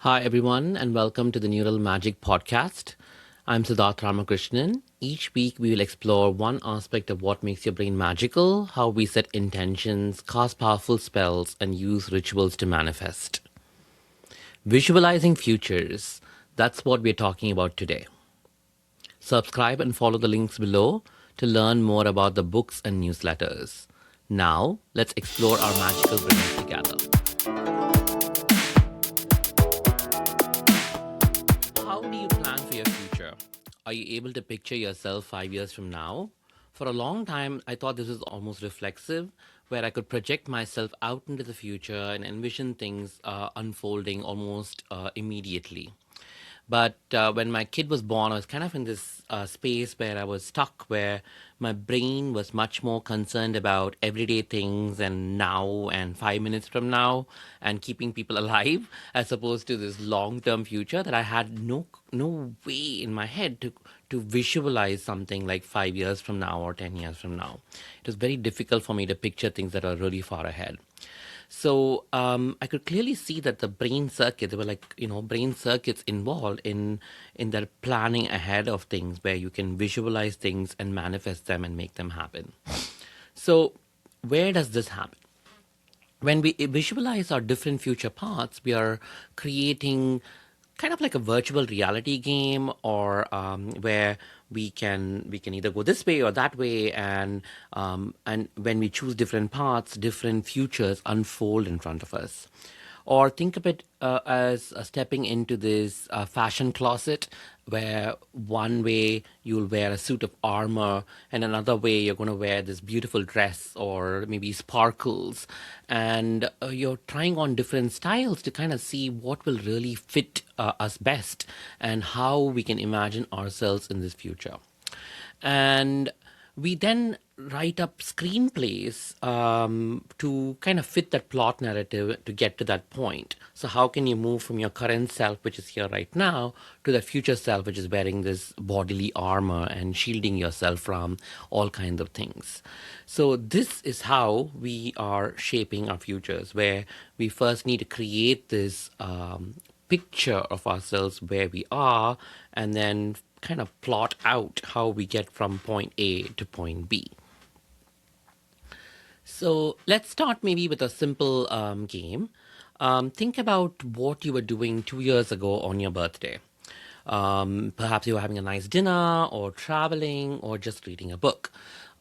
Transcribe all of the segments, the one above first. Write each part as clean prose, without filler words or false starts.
Hi, everyone, and welcome to the Neural Magic Podcast. I'm Siddharth Ramakrishnan. Each week, we will explore one aspect of what makes your brain magical, how we set intentions, cast powerful spells, and use rituals to manifest. Visualizing futures, that's what we're talking about today. Subscribe and follow the links below to learn more about the books and newsletters. Now, let's explore our magical brains together. How do you plan for your future? Are you able to picture yourself 5 years from now? For a long time, I thought this was almost reflexive, where I could project myself out into the future and envision things unfolding almost immediately. But when my kid was born, I was kind of in this space where I was stuck, where my brain was much more concerned about everyday things and now and 5 minutes from now and keeping people alive, as opposed to this long-term future that I had no way in my head to visualize something like 5 years from now or 10 years from now. It was very difficult for me to picture things that are really far ahead. So I could clearly see that the brain circuit, there were brain circuits involved in that planning ahead of things where you can visualize things and manifest them and make them happen. So where does this happen? When we visualize our different future paths, we are creating kind of like a virtual reality game, or where we can either go this way or that way, and when we choose different paths, different futures unfold in front of us. Or think of it as stepping into this fashion closet where one way you'll wear a suit of armor and another way you're going to wear this beautiful dress or maybe sparkles. And you're trying on different styles to kind of see what will really fit us best and how we can imagine ourselves in this future. And we then write up screenplays to kind of fit that plot narrative to get to that point. So, how can you move from your current self, which is here right now, to the future self, which is wearing this bodily armor and shielding yourself from all kinds of things? So, this is how we are shaping our futures, where we first need to create this picture of ourselves where we are, and then kind of plot out how we get from point A to point B. So let's start maybe with a simple game. Think about what you were doing 2 years ago on your birthday. Perhaps you were having a nice dinner, or traveling, or just reading a book.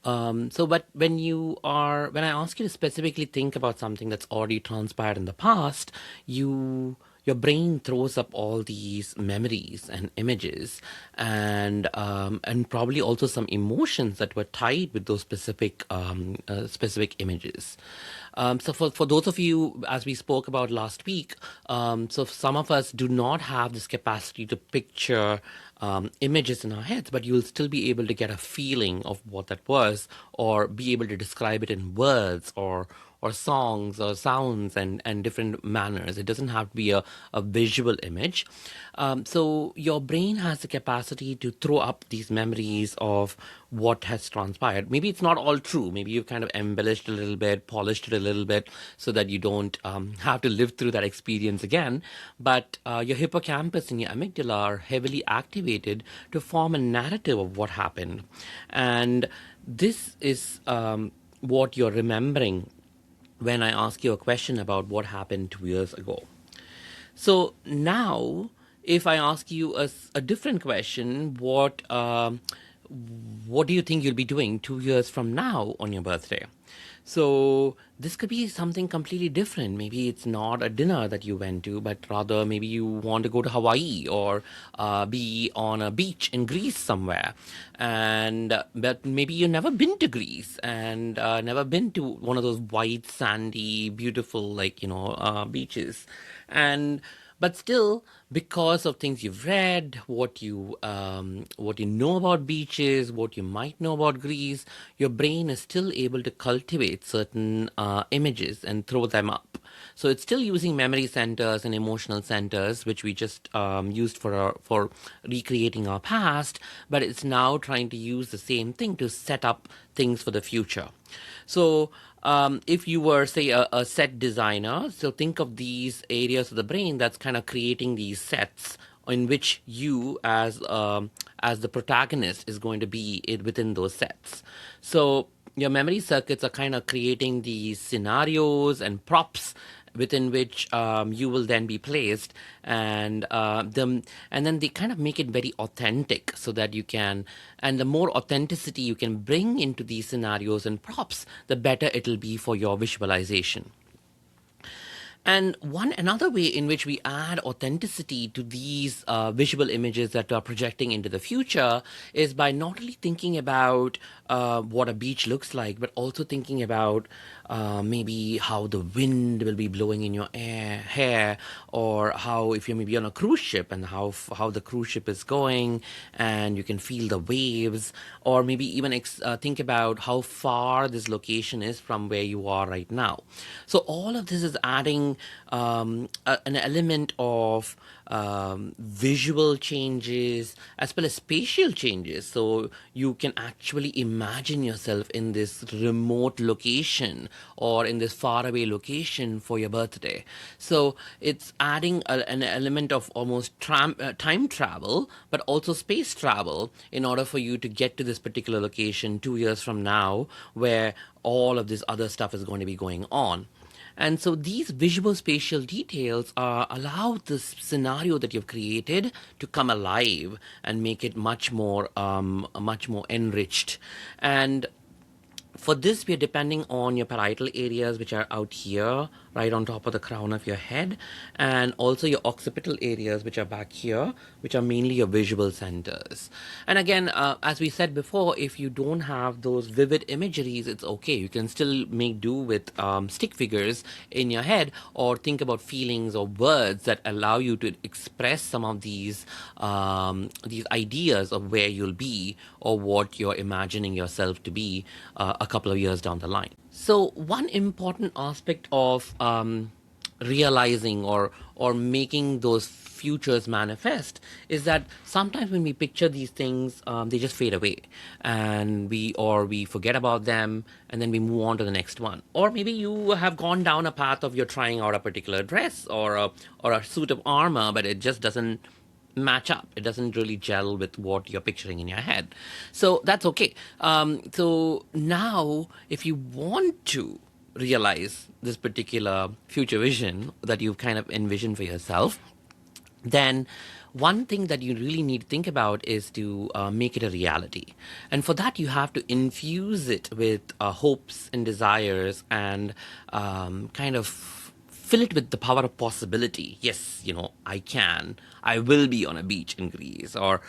But when I ask you to specifically think about something that's already transpired in the past, your brain throws up all these memories and images, and probably also some emotions that were tied with those specific images. So for those of you, as we spoke about last week, so some of us do not have this capacity to picture images in our heads, but you'll still be able to get a feeling of what that was, or be able to describe it in words or songs or sounds and different manners. It doesn't have to be a visual image. So your brain has the capacity to throw up these memories of what has transpired. Maybe it's not all true. Maybe you've kind of embellished a little bit, polished it a little bit so that you don't have to live through that experience again. But your hippocampus and your amygdala are heavily activated to form a narrative of what happened. And this is what you're remembering when I ask you a question about what happened 2 years ago. So now, if I ask you a different question, what do you think you'll be doing 2 years from now on your birthday? So this could be something completely different. Maybe it's not a dinner that you went to, but rather maybe you want to go to Hawaii, or be on a beach in Greece somewhere. And but maybe you've never been to Greece, and never been to one of those white, sandy, beautiful, beaches. And but still, because of things you've read, what you know about beaches, what you might know about Greece, your brain is still able to cultivate certain images and throw them up. So it's still using memory centers and emotional centers, which we just used for recreating our past, but it's now trying to use the same thing to set up things for the future. So if you were, say, a set designer, so think of these areas of the brain that's kind of creating these sets in which you, as the protagonist, is going to be within those sets. So your memory circuits are kind of creating these scenarios and props within which you will then be placed, and and then they kind of make it very authentic, so that you can, and the more authenticity you can bring into these scenarios and props, the better it'll be for your visualization. And another way in which we add authenticity to these visual images that are projecting into the future is by not only thinking about what a beach looks like, but also thinking about maybe how the wind will be blowing in your hair, or how, if you're maybe on a cruise ship, and how the cruise ship is going, and you can feel the waves, or maybe even think about how far this location is from where you are right now. So all of this is adding an element of visual changes as well as spatial changes. So you can actually imagine yourself in this remote location or in this faraway location for your birthday. So it's adding an element of almost time travel, but also space travel, in order for you to get to this particular location 2 years from now, where all of this other stuff is going to be going on. And so these visual spatial details allow this scenario that you've created to come alive and make it much more enriched. And for this, we are depending on your parietal areas, which are out here, right on top of the crown of your head, and also your occipital areas, which are back here, which are mainly your visual centers. And again, as we said before, if you don't have those vivid imageries, it's okay. You can still make do with stick figures in your head, or think about feelings or words that allow you to express some of these ideas of where you'll be, or what you're imagining yourself to be a couple of years down the line. So one important aspect of realizing or making those futures manifest is that sometimes when we picture these things, they just fade away, and we forget about them, and then we move on to the next one. Or maybe you have gone down a path of you're trying out a particular dress or a suit of armor, but it just doesn't match up. It doesn't really gel with what you're picturing in your head. So that's okay. So now, if you want to realize this particular future vision that you've kind of envisioned for yourself, then one thing that you really need to think about is to make it a reality. And for that, you have to infuse it with hopes and desires, and kind of fill it with the power of possibility. Yes, I will be on a beach in Greece, or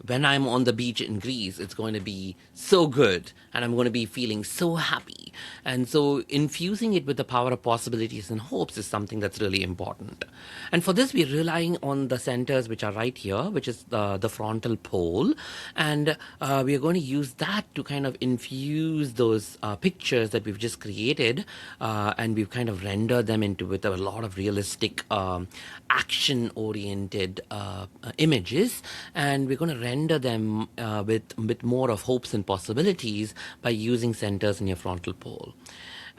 when I'm on the beach in Greece, it's going to be so good, and I'm going to be feeling so happy. And so infusing it with the power of possibilities and hopes is something that's really important. And for this, we're relying on the centers which are right here, which is the frontal pole. And we are going to use that to kind of infuse those pictures that we've just created, and we've kind of rendered them into with a lot of realistic action-oriented images, and we're going to render them with more of hopes and possibilities by using centers in your frontal pole.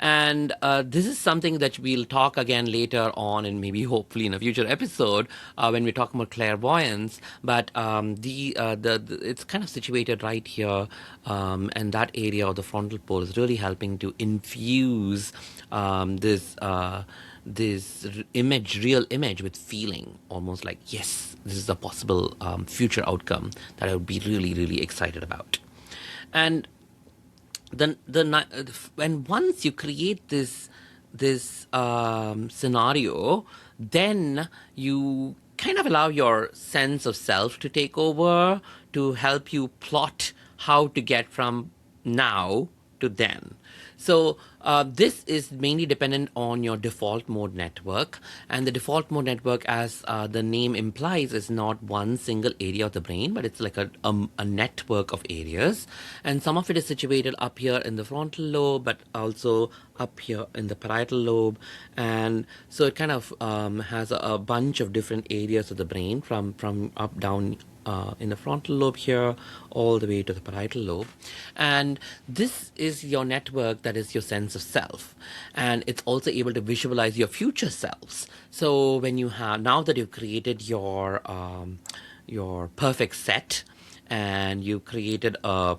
And this is something that we'll talk again later on, and maybe hopefully in a future episode when we talk about clairvoyance. But it's kind of situated right here, and that area of the frontal pole is really helping to infuse this real image with feeling, almost like, yes, this is a possible future outcome that I would be really, really excited about. And then when once you create this scenario, then you kind of allow your sense of self to take over, to help you plot how to get from now to then. So this is mainly dependent on your default mode network, and the default mode network, as the name implies, is not one single area of the brain, but it's like a network of areas, and some of it is situated up here in the frontal lobe, but also up here in the parietal lobe, and so it kind of has a bunch of different areas of the brain from up down in the frontal lobe here all the way to the parietal lobe. And this is your network, that is your sense of self. And it's also able to visualize your future selves. So when you have, now that you've created your perfect set, and you created a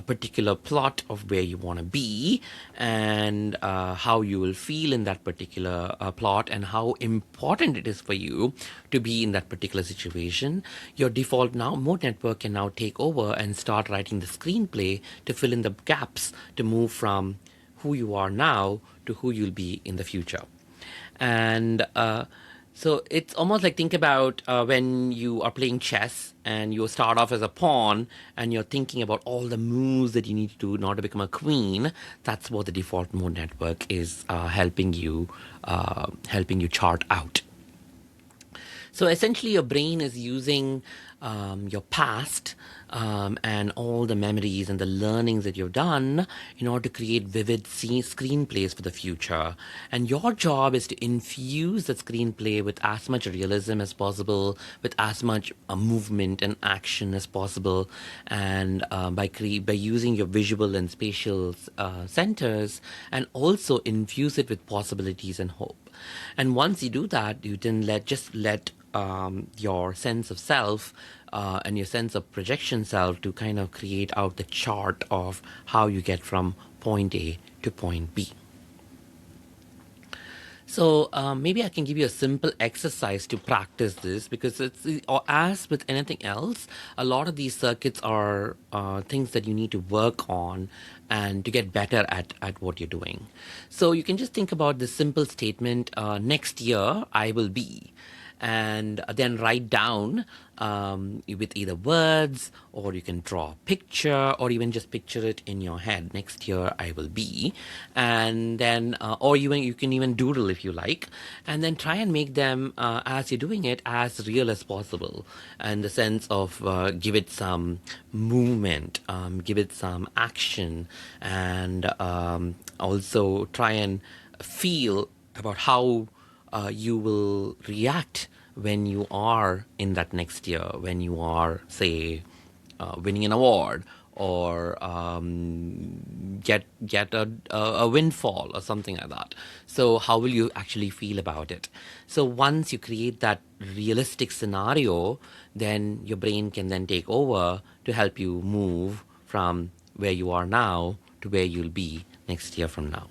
particular plot of where you want to be, and how you will feel in that particular plot, and how important it is for you to be in that particular situation, your default now mode network can now take over and start writing the screenplay to fill in the gaps, to move from who you are now to who you'll be in the future. And so it's almost like, think about when you are playing chess and you start off as a pawn and you're thinking about all the moves that you need to do in order to become a queen. That's what the default mode network is helping you chart out. So essentially, your brain is using your past and all the memories and the learnings that you've done in order to create vivid screenplays for the future. And your job is to infuse that screenplay with as much realism as possible, with as much movement and action as possible, and by using your visual and spatial centers, and also infuse it with possibilities and hope. And once you do that, you then let your sense of self and your sense of projection self to kind of create out the chart of how you get from point A to point B. So maybe I can give you a simple exercise to practice this, because it's, or as with anything else, a lot of these circuits are things that you need to work on and to get better at what you're doing. So you can just think about this simple statement, next year I will be, and then write down with either words, or you can draw a picture, or even just picture it in your head. Next year I will be, and then or even you can even doodle if you like, and then try and make them as you're doing it as real as possible, in the sense of give it some movement, give it some action, and also try and feel about how you will react when you are in that next year, when you are, say, winning an award, or get a windfall or something like that. So how will you actually feel about it? So once you create that realistic scenario, then your brain can then take over to help you move from where you are now to where you'll be next year from now.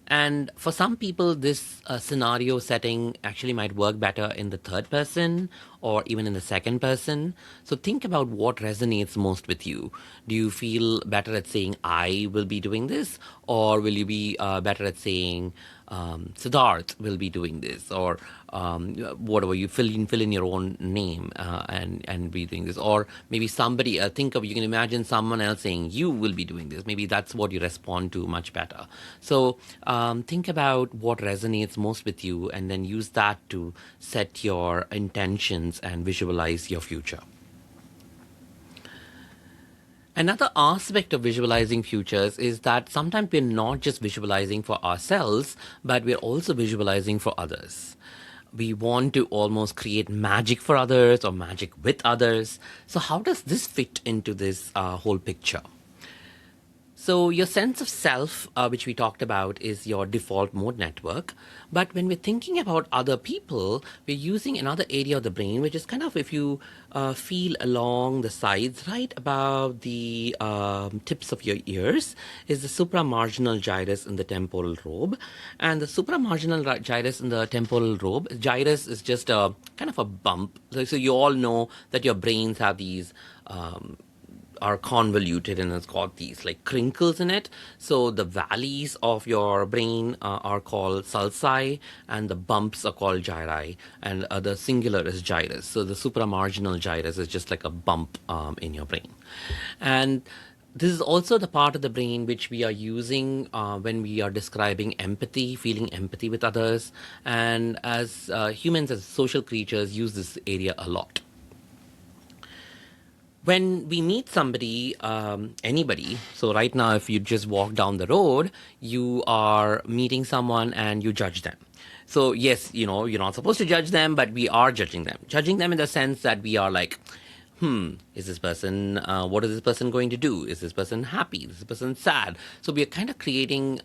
And for some people, this scenario setting actually might work better in the third person or even in the second person. So think about what resonates most with you. Do you feel better at saying, I will be doing this? Or will you be better at saying, Siddharth will be doing this? Or whatever, you fill in your own name and be doing this. Or maybe somebody, you can imagine someone else saying, you will be doing this. Maybe that's what you respond to much better. So think about what resonates most with you, and then use that to set your intentions and visualize your future. Another aspect of visualizing futures is that sometimes we're not just visualizing for ourselves, but we're also visualizing for others. We want to almost create magic for others or magic with others. So how does this fit into this whole picture? So your sense of self, which we talked about, is your default mode network. But when we're thinking about other people, we're using another area of the brain, which is kind of, if you feel along the sides, right above the tips of your ears, is the supramarginal gyrus in the temporal lobe. And the supramarginal gyrus in the temporal lobe, gyrus is just a kind of a bump. So you all know that your brains have these are convoluted, and it's got these like crinkles in it. So the valleys of your brain are called sulci, and the bumps are called gyri, and the singular is gyrus. So the supramarginal gyrus is just like a bump in your brain. And this is also the part of the brain which we are using when we are describing empathy, feeling empathy with others. And as humans, as social creatures, use this area a lot. When we meet somebody, anybody, so right now, if you just walk down the road, you are meeting someone and you judge them. So, yes, you're not supposed to judge them, but we are judging them. Judging them in the sense that we are like, is this person, what is this person going to do? Is this person happy? Is this person sad? So we are kind of creating,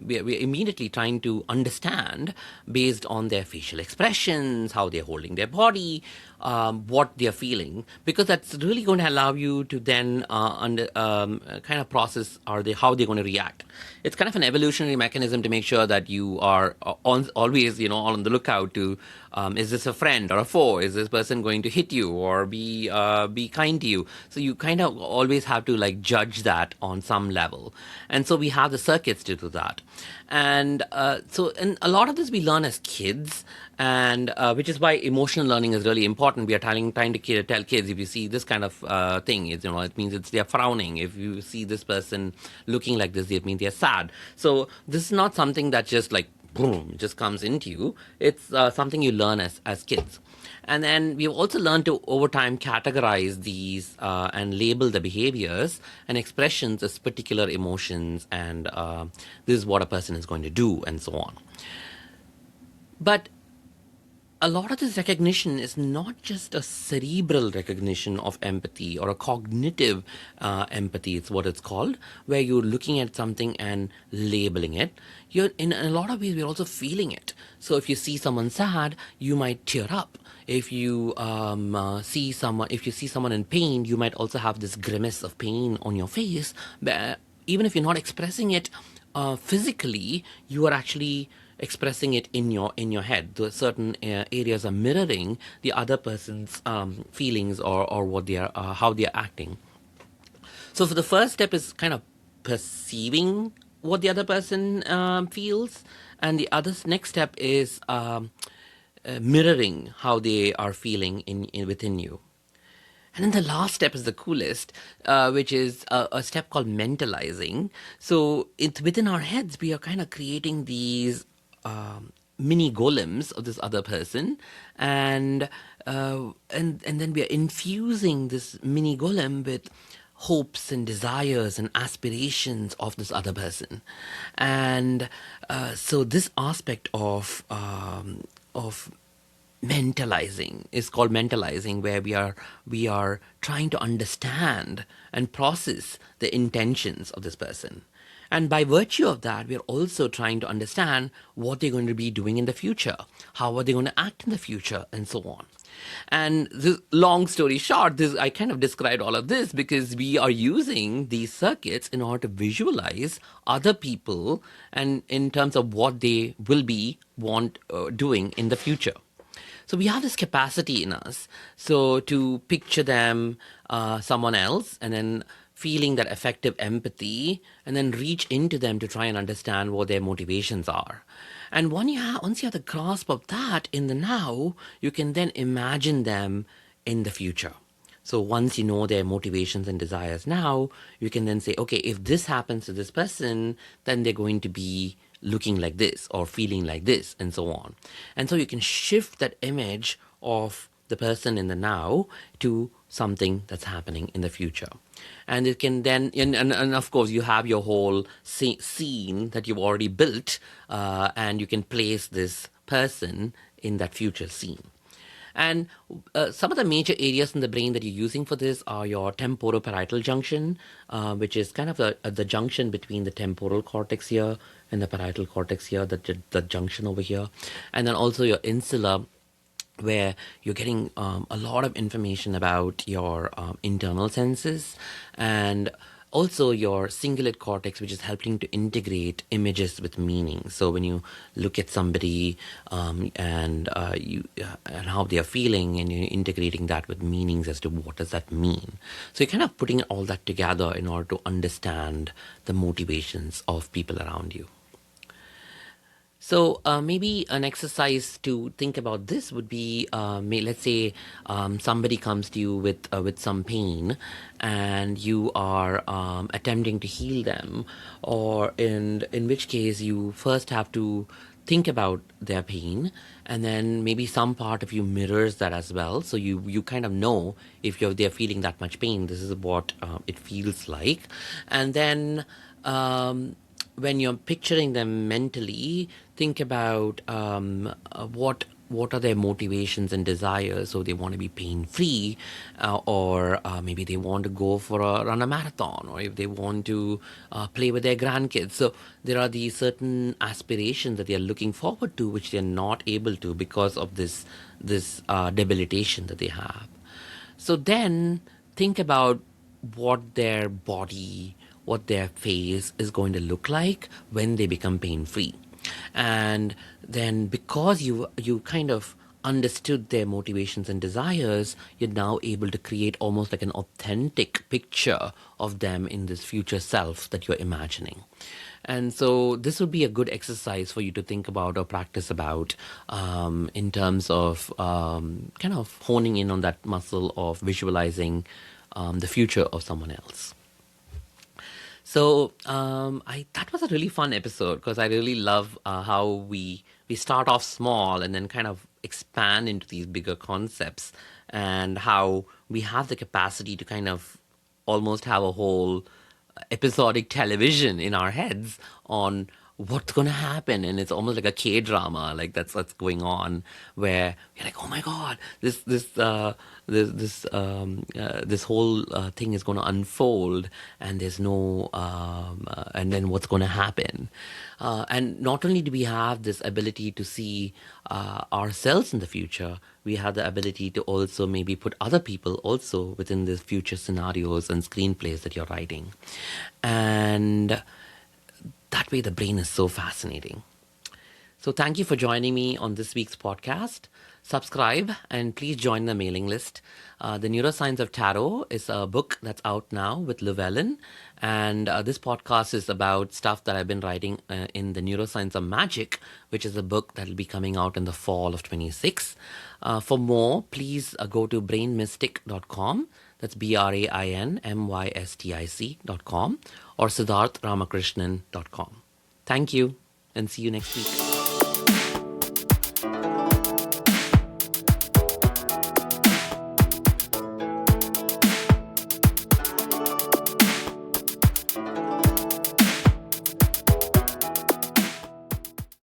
we are immediately trying to understand based on their facial expressions, how they're holding their body, what they're feeling, because that's really going to allow you to then kind of process how they're going to react. It's kind of an evolutionary mechanism to make sure that you are always, on the lookout to, is this a friend or a foe? Is this person going to hit you or be kind to you? So you kind of always have to like judge that on some level, and so we have the circuits to do that. And and a lot of this we learn as kids, and which is why emotional learning is really important. We are trying to tell kids, if you see this kind of thing, it means they're frowning. If you see this person looking like this, it means they're sad. So this is not something that just like boom just comes into you. It's something you learn as kids. And then we've also learned to over time categorize these and label the behaviors and expressions as particular emotions, and this is what a person is going to do, and so on. But a lot of this recognition is not just a cerebral recognition of empathy or a cognitive empathy, it's what it's called, where you're looking at something and labeling it. You're, in a lot of ways, we're also feeling it. So if you see someone sad, you might tear up. If you if you see someone in pain, you might also have this grimace of pain on your face. But even if you're not expressing it physically, you are actually expressing it in your head. The certain areas are mirroring the other person's feelings, or what they are, how they are acting. So for the first step is kind of perceiving what the other person feels, and the other next step is mirroring how they are feeling in within you. And then the last step is the coolest, which is a step called mentalizing. So it's within our heads, we are kind of creating these mini golems of this other person, and then we are infusing this mini golem with hopes and desires and aspirations of this other person. And so this aspect of mentalizing is called mentalizing, where we are trying to understand and process the intentions of this person. And by virtue of that, we're also trying to understand what they're going to be doing in the future, how are they going to act in the future, and so on. And this, long story short, this, I kind of described all of this because we are using these circuits in order to visualize other people, and in terms of what they will be doing in the future. So we have this capacity in us, so to picture them, someone else, and then feeling that effective empathy, and then reach into them to try and understand what their motivations are. And once you have the grasp of that in the now, you can then imagine them in the future. So once you know their motivations and desires now, you can then say, okay, if this happens to this person, then they're going to be looking like this or feeling like this, and so on. And so you can shift that image of the person in the now to something that's happening in the future. And it can then, and of course, you have your whole scene that you've already built, and you can place this person in that future scene. And some of the major areas in the brain that you're using for this are your temporoparietal junction, which is kind of the junction between the temporal cortex here and the parietal cortex here, the junction over here. And then also your insula, where you're getting a lot of information about your internal senses, and also your cingulate cortex, which is helping to integrate images with meaning. So when you look at somebody and how they are feeling, and you're integrating that with meanings as to what does that mean. So you're kind of putting all that together in order to understand the motivations of people around you. So maybe an exercise to think about this would be, let's say somebody comes to you with some pain, and you are attempting to heal them, or in which case you first have to think about their pain, and then maybe some part of you mirrors that as well. So you kind of know if they're feeling that much pain, this is what it feels like, and then. When you're picturing them mentally, think about what are their motivations and desires. So they want to be pain free, or maybe they want to go for run a marathon, or if they want to play with their grandkids. So there are these certain aspirations that they are looking forward to, which they are not able to because of this debilitation that they have. So then think about what their body, what their face is going to look like when they become pain free. And then because you kind of understood their motivations and desires, you're now able to create almost like an authentic picture of them in this future self that you're imagining. And so this would be a good exercise for you to think about or practice about, in terms of kind of honing in on that muscle of visualizing the future of someone else. So I that was a really fun episode because I really love how we start off small and then kind of expand into these bigger concepts, and how we have the capacity to kind of almost have a whole episodic television in our heads on what's going to happen, and it's almost like a K drama, like that's going on, where you're like, oh my god, this whole thing is going to unfold, and there's no and then what's going to happen, and not only do we have this ability to see ourselves in the future, we have the ability to also maybe put other people also within the future scenarios and screenplays that you're writing. And that way the brain is so fascinating. So thank you for joining me on this week's podcast. Subscribe and please join the mailing list. The Neuroscience of Tarot is a book that's out now with Llewellyn. And this podcast is about stuff that I've been writing in the Neuroscience of Magic, which is a book that will be coming out in the fall of 26. For more, please go to brainmystic.com. That's BRAINMYSTIC.com, or siddharthramakrishnan.com. Thank you, and see you next week.